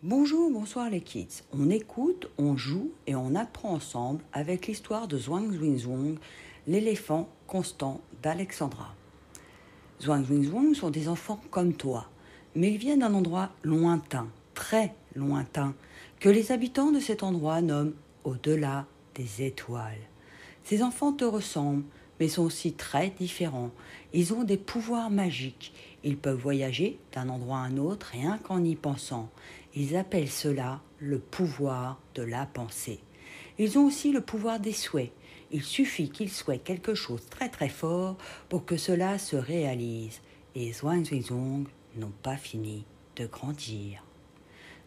Bonjour, bonsoir les kids. On écoute, on joue et on apprend ensemble avec l'histoire de Zhuang Zuizhuang, l'éléphant constant d'Alexandra. Zhuang Zuizhuang sont des enfants comme toi, mais ils viennent d'un endroit lointain, très lointain, que les habitants de cet endroit nomment au-delà des étoiles. Ces enfants te ressemblent, mais sont aussi très différents. Ils ont des pouvoirs magiques. Ils peuvent voyager d'un endroit à un autre rien qu'en y pensant. Ils appellent cela le pouvoir de la pensée. Ils ont aussi le pouvoir des souhaits. Il suffit qu'ils souhaitent quelque chose très très fort pour que cela se réalise. Et Zhuang Zuizhuang n'ont pas fini de grandir.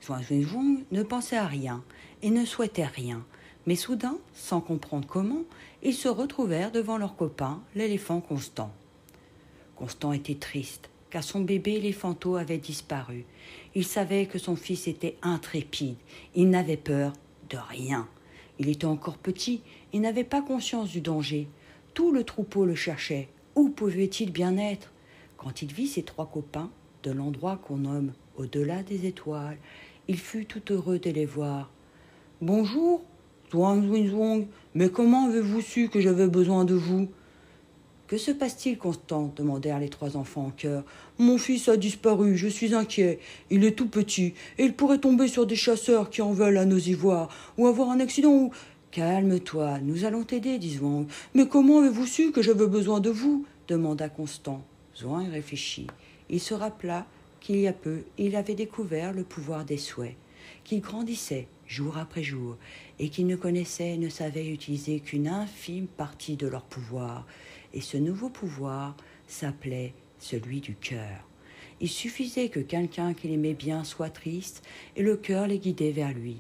Zhuang Zuizhuang ne pensait à rien et ne souhaitait rien. Mais soudain, sans comprendre comment, ils se retrouvèrent devant leur copain, l'éléphant Constant. Constant était triste, car son bébé éléphanto avait disparu. Il savait que son fils était intrépide. Il n'avait peur de rien. Il était encore petit, il n'avait pas conscience du danger. Tout le troupeau le cherchait. Où pouvait-il bien être? Quand il vit ses trois copains, de l'endroit qu'on nomme au-delà des étoiles, il fut tout heureux de les voir. « Bonjour, Zhuang Zuizhuang, mais comment avez-vous su que j'avais besoin de vous ?»« Que se passe-t-il, Constant ?» demandèrent les trois enfants en chœur. « Mon fils a disparu, je suis inquiet. Il est tout petit, et il pourrait tomber sur des chasseurs qui en veulent à nos ivoires, ou avoir un accident ou... »« Calme-toi, nous allons t'aider, dit Zhuang. »« Mais comment avez-vous su que j'avais besoin de vous ?» demanda Constant. Zhuang réfléchit. Il se rappela qu'il y a peu, il avait découvert le pouvoir des souhaits, qu'il grandissait jour après jour, et qu'il ne connaissait et ne savait utiliser qu'une infime partie de leur pouvoir. Et ce nouveau pouvoir s'appelait celui du cœur. Il suffisait que quelqu'un qu'il aimait bien soit triste, et le cœur les guidait vers lui.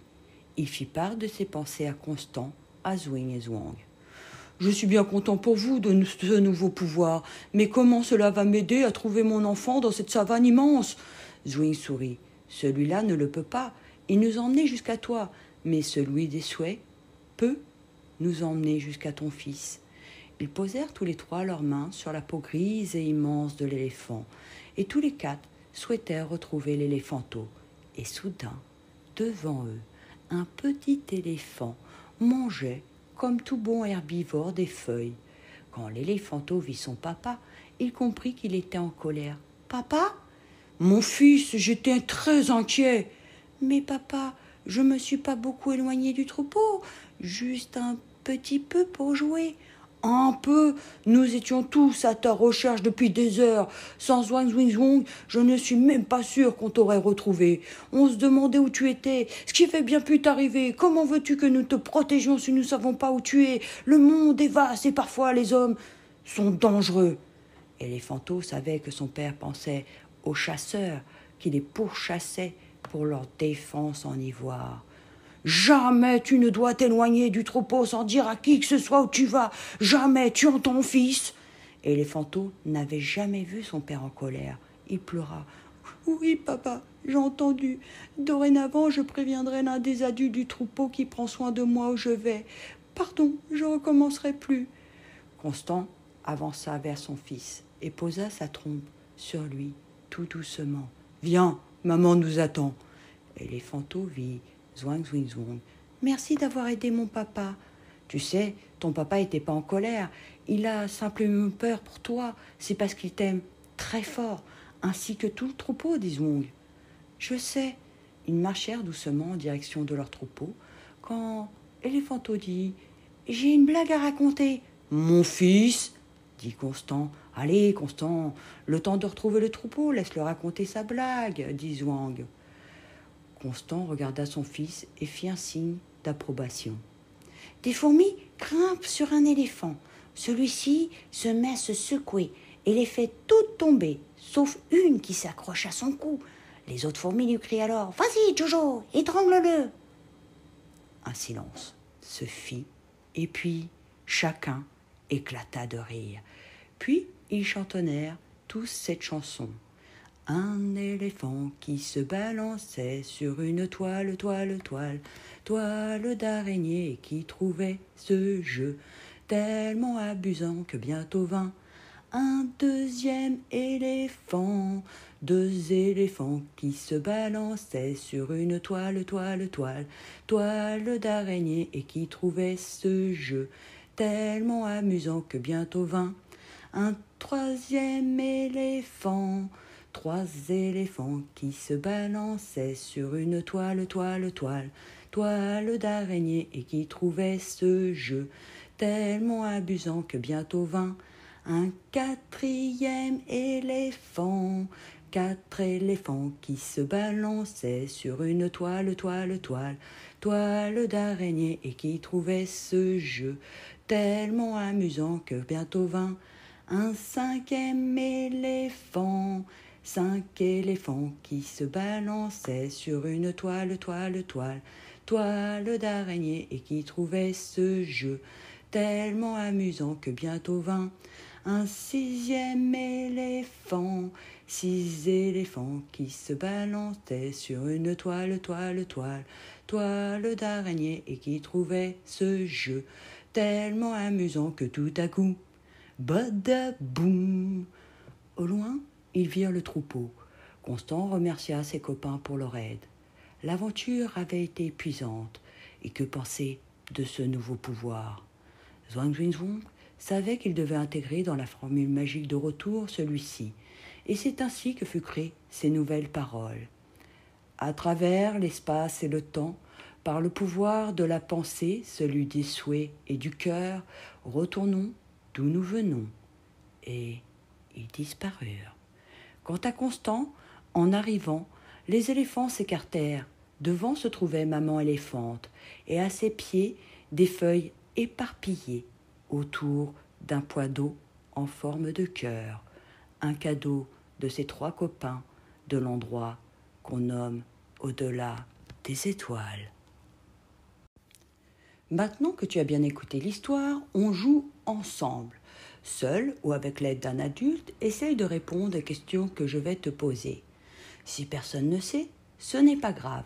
Il fit part de ses pensées à Constant, à Zhuang et Zhuang. « Je suis bien content pour vous de ce nouveau pouvoir, mais comment cela va m'aider à trouver mon enfant dans cette savane immense ?» Zhuang sourit. « Celui-là ne le peut pas. Il nous emmenait jusqu'à toi, mais celui des souhaits peut nous emmener jusqu'à ton fils. » Ils posèrent tous les trois leurs mains sur la peau grise et immense de l'éléphant, et tous les quatre souhaitèrent retrouver l'éléphanto. Et soudain, devant eux, un petit éléphant mangeait, comme tout bon herbivore, des feuilles. Quand l'éléphanto vit son papa, il comprit qu'il était en colère. « Papa ?»« Mon fils, j'étais très inquiet. »« Mais papa, je me suis pas beaucoup éloigné du troupeau, juste un petit peu pour jouer. »« Un peu, nous étions tous à ta recherche depuis des heures. Sans Zhuang Zuizhuang, je ne suis même pas sûr qu'on t'aurait retrouvé. On se demandait où tu étais, ce qui fait bien pu t'arriver. Comment veux-tu que nous te protégions si nous ne savons pas où tu es? Le monde est vaste et parfois les hommes sont dangereux. » Éléphanto savait que son père pensait aux chasseurs qui les pourchassaient pour leur défense en ivoire. « Jamais tu ne dois t'éloigner du troupeau sans dire à qui que ce soit où tu vas. Jamais, tu entends, fils ?» Éléphanto n'avait jamais vu son père en colère. Il pleura. « Oui, papa, j'ai entendu. Dorénavant, je préviendrai l'un des adultes du troupeau qui prend soin de moi où je vais. Pardon, je ne recommencerai plus. » Constant avança vers son fils et posa sa trompe sur lui tout doucement. « Viens, maman nous attend. » Éléphanto vit Zhuang Zuizhuang. « Merci d'avoir aidé mon papa. Tu sais, ton papa n'était pas en colère. Il a simplement peur pour toi. C'est parce qu'il t'aime très fort, ainsi que tout le troupeau, dit Zhuang. »« Je sais. » Ils marchèrent doucement en direction de leur troupeau, quand Éléphanto dit « J'ai une blague à raconter. »« Mon fils ?» dit Constant. « Allez, Constant, le temps de retrouver le troupeau, laisse-le raconter sa blague, dit Zhuang. » Constant regarda son fils et fit un signe d'approbation. « Des fourmis grimpent sur un éléphant. Celui-ci se met à se secouer et les fait toutes tomber, sauf une qui s'accroche à son cou. Les autres fourmis lui crient alors « Vas-y, Jojo, étrangle-le !» Un silence se fit, et puis chacun éclata de rire. Puis ils chantonnèrent tous cette chanson. Un éléphant qui se balançait sur une toile d'araignée, qui trouvait ce jeu tellement abusant que bientôt vint Un deuxième éléphant, deux éléphants qui se balançaient sur une toile d'araignée et qui trouvaient ce jeu tellement amusant que bientôt vint un troisième éléphant. Trois éléphants qui se balançaient sur une toile d'araignée et qui trouvaient ce jeu tellement amusant que bientôt vint un quatrième éléphant. Quatre éléphants qui se balançaient sur une toile d'araignée et qui trouvaient ce jeu tellement amusant que bientôt vint un cinquième éléphant. Cinq éléphants qui se balançaient sur une toile d'araignée et qui trouvaient ce jeu tellement amusant que bientôt vint un sixième éléphant. Six éléphants qui se balançaient sur une toile d'araignée et qui trouvaient ce jeu tellement amusant que tout à coup, badaboum! Au loin, ils virent le troupeau. Constant remercia ses copains pour leur aide. L'aventure avait été épuisante, et que penser de ce nouveau pouvoir? Zhuang savait qu'il devait intégrer dans la formule magique de retour celui-ci, et c'est ainsi que furent créées ces nouvelles paroles. À travers l'espace et le temps, par le pouvoir de la pensée, celui des souhaits et du cœur, retournons d'où nous venons. Et ils disparurent. Quant à Constant, en arrivant, les éléphants s'écartèrent. Devant se trouvait maman éléphante, et à ses pieds, des feuilles éparpillées autour d'un poids d'eau en forme de cœur, un cadeau de ses trois copains de l'endroit qu'on nomme au-delà des étoiles. Maintenant que tu as bien écouté l'histoire, on joue ensemble. Seul ou avec l'aide d'un adulte, essaye de répondre aux questions que je vais te poser. Si personne ne sait, ce n'est pas grave.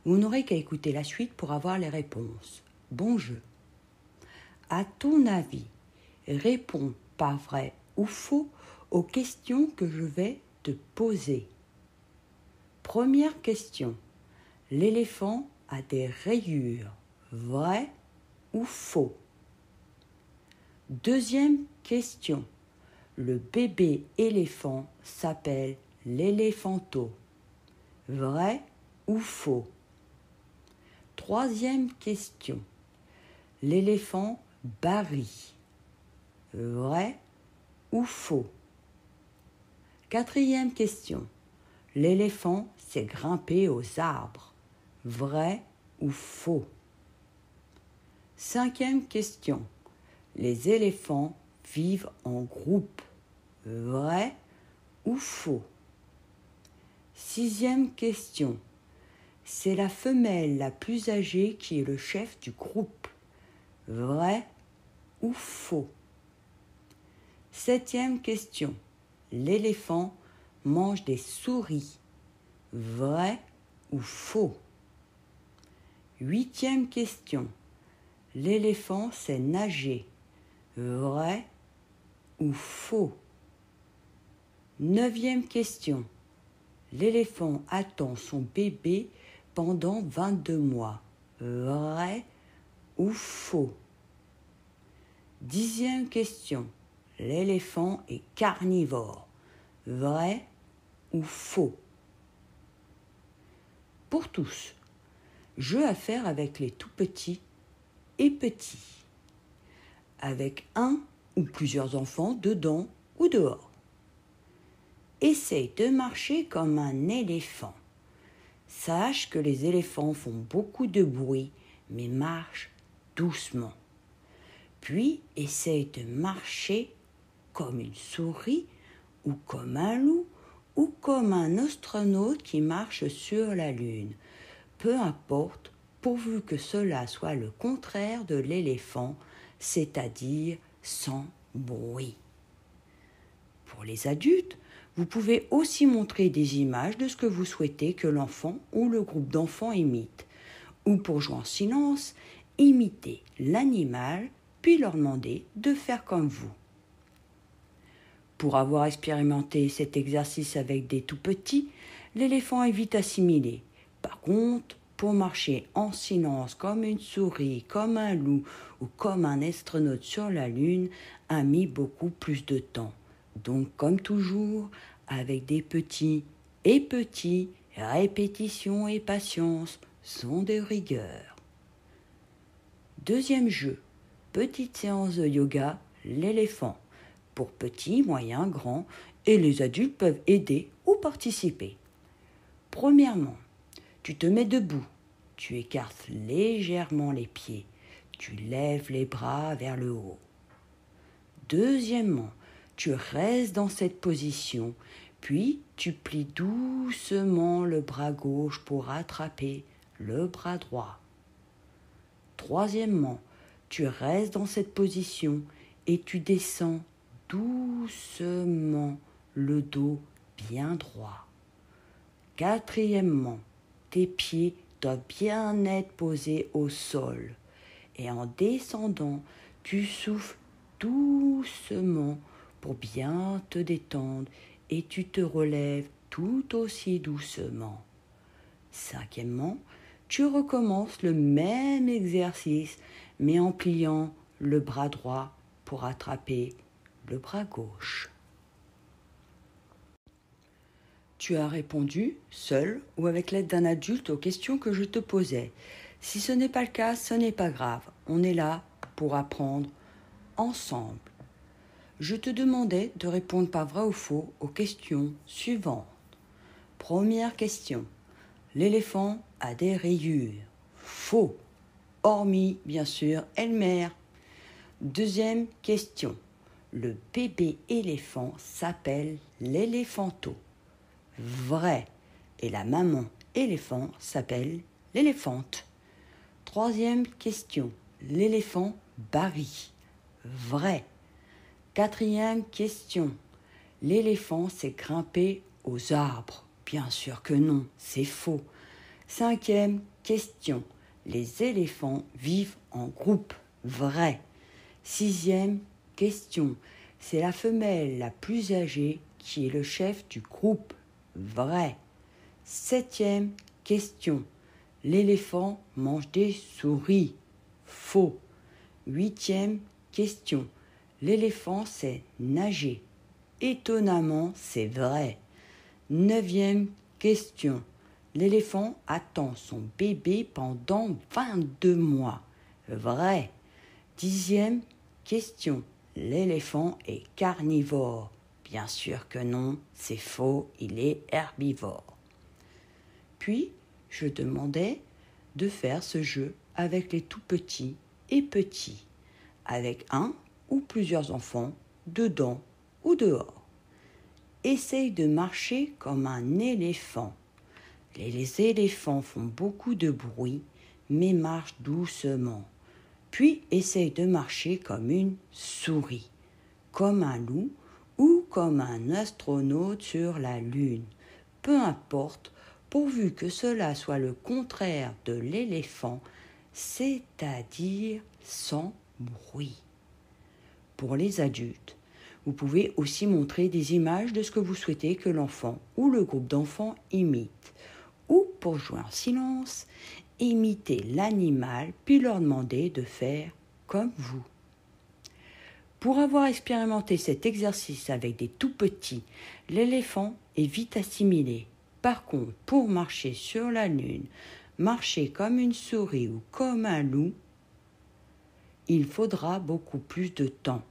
Vous n'aurez qu'à écouter la suite pour avoir les réponses. Bon jeu. À ton avis, réponds par vrai ou faux aux questions que je vais te poser. Première question. L'éléphant a des rayures. Vrai ou faux? Deuxième question. Le bébé éléphant s'appelle l'éléphanto. Vrai ou faux? Troisième question. L'éléphant Barry. Vrai ou faux? Quatrième question. L'éléphant s'est grimpé aux arbres. Vrai ou faux? Cinquième question. Les éléphants vivent en groupe. Vrai ou faux? Sixième question. C'est la femelle la plus âgée qui est le chef du groupe. Vrai ou faux? Septième question. L'éléphant mange des souris. Vrai ou faux? Huitième question. L'éléphant sait nager. Vrai ou faux? Neuvième question. L'éléphant attend son bébé pendant 22 mois. Vrai ou faux? Dixième question. L'éléphant est carnivore. Vrai ou faux? Pour tous, jeu à faire avec les tout petits et petits, avec un ou plusieurs enfants dedans ou dehors. Essaye de marcher comme un éléphant. Sache que les éléphants font beaucoup de bruit, mais marche doucement. Puis essaye de marcher comme une souris ou comme un loup ou comme un astronaute qui marche sur la Lune. Peu importe, pourvu que cela soit le contraire de l'éléphant, c'est-à-dire sans bruit. Pour les adultes, vous pouvez aussi montrer des images de ce que vous souhaitez que l'enfant ou le groupe d'enfants imite. Ou pour jouer en silence, imitez l'animal, puis leur demander de faire comme vous. Pour avoir expérimenté cet exercice avec des tout-petits, l'éléphant est vite assimilé. Par contre, pour marcher en silence comme une souris, comme un loup ou comme un astronaute sur la Lune, a mis beaucoup plus de temps. Donc, comme toujours, avec des petits, répétition et patience sont de rigueur. Deuxième jeu, petite séance de yoga, l'éléphant. Pour petits, moyens, grands, et les adultes peuvent aider ou participer. Premièrement, tu te mets debout, tu écartes légèrement les pieds, tu lèves les bras vers le haut. Deuxièmement, tu restes dans cette position, puis tu plies doucement le bras gauche pour attraper le bras droit. Troisièmement, tu restes dans cette position et tu descends doucement le dos bien droit. Quatrièmement, tes pieds doivent bien être posés au sol. Et en descendant, tu souffles doucement pour bien te détendre et tu te relèves tout aussi doucement. Cinquièmement, tu recommences le même exercice mais en pliant le bras droit pour attraper le bras gauche. Tu as répondu, seul ou avec l'aide d'un adulte, aux questions que je te posais. Si ce n'est pas le cas, ce n'est pas grave. On est là pour apprendre ensemble. Je te demandais de répondre par vrai ou faux aux questions suivantes. Première question. L'éléphant a des rayures. Faux. Hormis, bien sûr, Elmer. Deuxième question. Le bébé éléphant s'appelle l'éléphanto. Vrai. Et la maman éléphant s'appelle l'éléphante. Troisième question. L'éléphant Barry. Vrai. Quatrième question. L'éléphant s'est grimpé aux arbres. Bien sûr que non, c'est faux. Cinquième question. Les éléphants vivent en groupe. Vrai. Sixième question. C'est la femelle la plus âgée qui est le chef du groupe. Vrai. Septième question. L'éléphant mange des souris. Faux. Huitième question. L'éléphant sait nager. Étonnamment, c'est vrai. Neuvième question. L'éléphant attend son bébé pendant 22 mois. Vrai. Dixième question. L'éléphant est carnivore. Bien sûr que non, c'est faux, il est herbivore. Puis, je demandais de faire ce jeu avec les tout petits et petits, avec un ou plusieurs enfants, dedans ou dehors. Essaye de marcher comme un éléphant. Les éléphants font beaucoup de bruit, mais marchent doucement. Puis essaye de marcher comme une souris, comme un loup ou comme un astronaute sur la Lune. Peu importe, pourvu que cela soit le contraire de l'éléphant, c'est-à-dire sans bruit. Pour les adultes, vous pouvez aussi montrer des images de ce que vous souhaitez que l'enfant ou le groupe d'enfants imite. Ou, pour jouer en silence, imiter l'animal puis leur demander de faire comme vous. Pour avoir expérimenté cet exercice avec des tout-petits, l'éléphant est vite assimilé. Par contre, pour marcher sur la Lune, marcher comme une souris ou comme un loup, il faudra beaucoup plus de temps.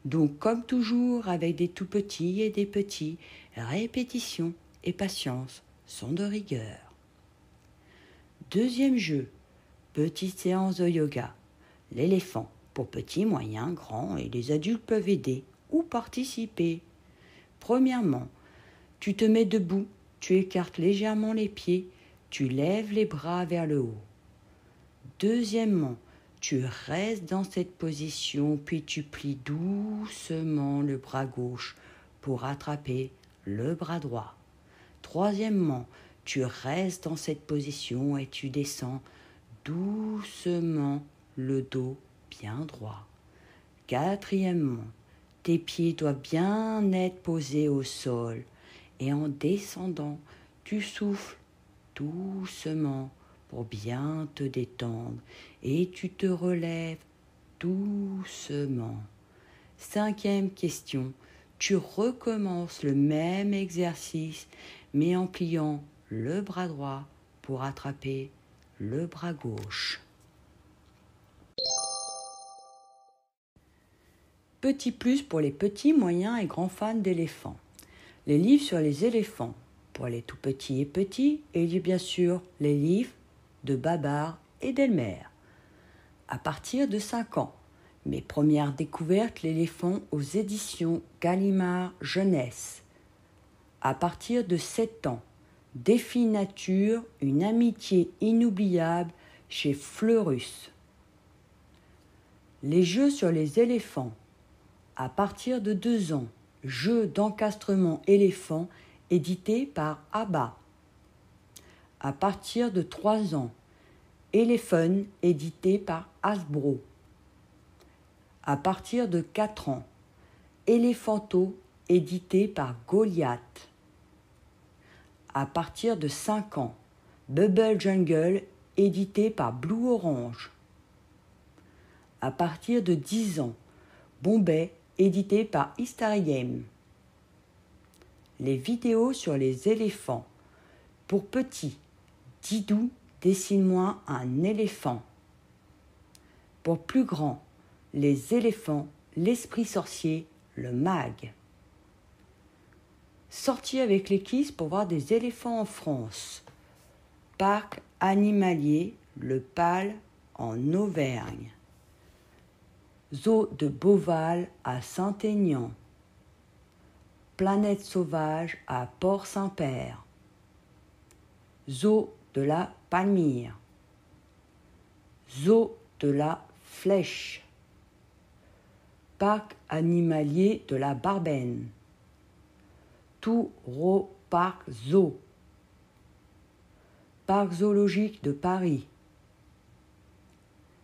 Donc, comme toujours, avec des tout-petits et des petits, répétition et patience sont de rigueur. Deuxième jeu, petite séance de yoga. L'éléphant. Pour petits, moyens, grands, et les adultes peuvent aider ou participer. Premièrement, tu te mets debout, tu écartes légèrement les pieds, tu lèves les bras vers le haut. Deuxièmement, tu restes dans cette position, puis tu plies doucement le bras gauche pour attraper le bras droit. Troisièmement, tu restes dans cette position et tu descends doucement le dos bien droit. Quatrièmement, Tes pieds doivent bien être posés au sol et en descendant, tu souffles doucement pour bien te détendre et tu te relèves doucement. 5e question, tu recommences le même exercice mais en pliant le bras droit pour attraper le bras gauche. Petit plus pour les petits, moyens et grands fans d'éléphants. Les livres sur les éléphants pour les tout petits et petits et bien sûr les livres de Babar et d'Elmer. À partir de 5 ans, mes premières découvertes l'éléphant aux éditions Gallimard Jeunesse. À partir de 7 ans, Défi Nature, une amitié inoubliable chez Fleurus. Les jeux sur les éléphants. À partir de 2 ans, jeux d'encastrement éléphant édité par Abba. À partir de 3 ans, Elephone édité par Hasbro. À partir de 4 ans, Eléphanto édité par Goliath. À partir de 5 ans, Bubble Jungle édité par Blue Orange. À partir de 10 ans, Bombay édité par History Game. Les vidéos sur les éléphants. Pour petits, Didou, dessine-moi un éléphant. Pour plus grands, les éléphants, l'esprit sorcier, le mag. Sortie avec les Kids pour voir des éléphants en France. Parc animalier Le Pal en Auvergne. Zoo de Beauval à Saint-Aignan. Planète sauvage à Port-Saint-Père. Zoo de la Palmyre. Zoo de la Flèche. Parc animalier de la Barbenne. Toureau Parc Zoo. Parc zoologique de Paris.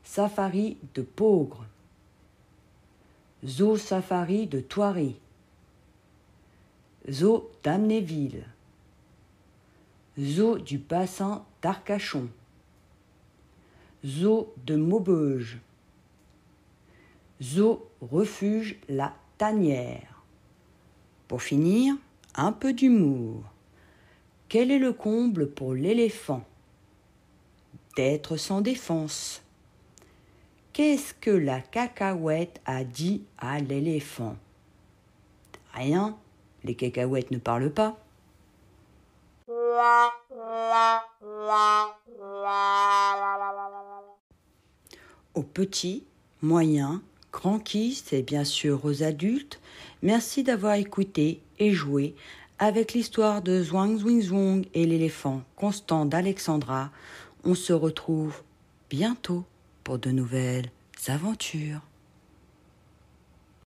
Safari de Peaugres. Zoo Safari de Thoiry. Zoo d'Amnéville. Zoo du bassin d'Arcachon. Zoo de Maubeuge. Zoo refuge La Tanière. Pour finir, un peu d'humour. Quel est le comble pour l'éléphant? D'être sans défense. Qu'est-ce que la cacahuète a dit à l'éléphant? Rien, les cacahuètes ne parlent pas. Aux petits, moyens, grands kids et bien sûr aux adultes, merci d'avoir écouté et joué avec l'histoire de Zhuang Zuizhuang et l'éléphant Constant d'Alexandra. On se retrouve bientôt pour de nouvelles aventures.